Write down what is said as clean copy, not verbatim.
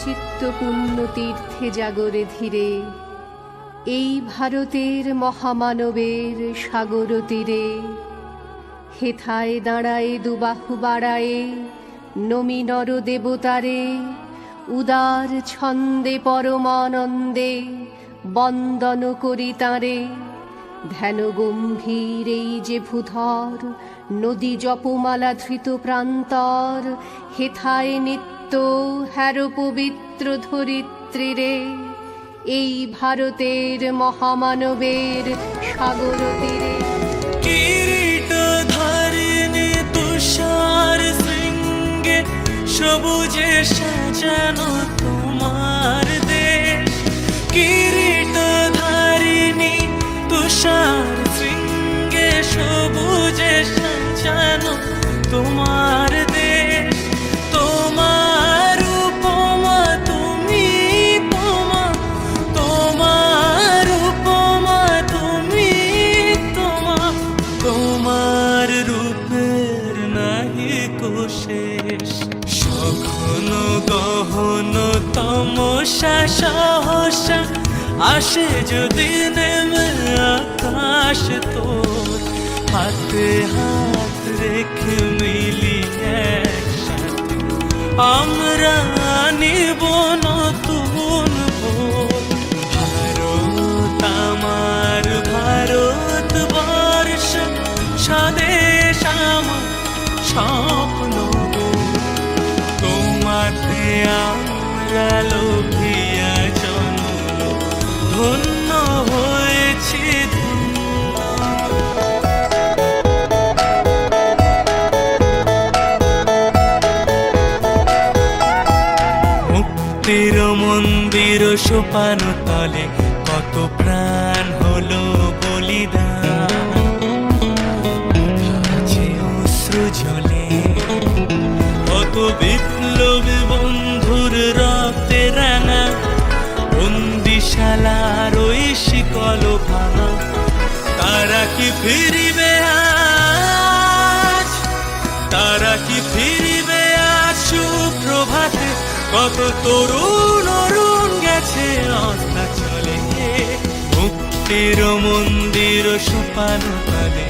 চিত্ত পুণ্য তীর্থে জাগরে ধীরে, এই ভারতের মহামানবের সাগর তীরে। হেথায় দাঁড়ায়ে দুবাহু বাড়ায়ে নমি নর দেবতারে, উদার ছন্দে পরমানন্দে বন্দন করি তাঁরে। ধ্যান গম্ভীর এই যে ভূধর, নদী জপমালা ধৃত প্রান্তর, হেথায় নিত্য হ্যার পবিত্র ধরিত্রীরে, এই ভারতের মহামানবের সাগর তীরে। কিরীট ধারিণী তুষার শৃঙ্গে সবুজে সাজানো তোমার দেশ। কিরীট ধারিণী তুষার শৃঙ্গে সবুজে সাজানো তোমার দেশ। তোমার উপমা তুমি তোমা, তোমার উপমা তুমি তোমা, তোমার রূপের নাহি কোশেষ। সঘন গহন তমসা সহসা আসে যদি নেমে আকাশ তোর, হাতে হাত রেখে মিলি একসাথে আমরা নিব নতুন ভোর। ভারত আমার ভারতবর্ষ, স্বদেশ আমার স্বপ্ন। তোমাতে আমরা লোভিয়া জন্ম, ধন্য হয়েছি ধন্য। মুক্তির মন্দির সোপান তলে কত প্রাণ হলো বলিদান। আছে অশ্রু ঝলে কত বিপ্লবী বন্ধুর রক্তে রাঙা, বন্দিশালার ওই শিকল ভাঙা। তারা কি ফিরিবে আজ, তারা কি ফিরিবে আজ সুপ্রভাতে? কত তরুণ অরুণ গেছে অস্তা চলে, মুক্তির মন্দির সোপান তলে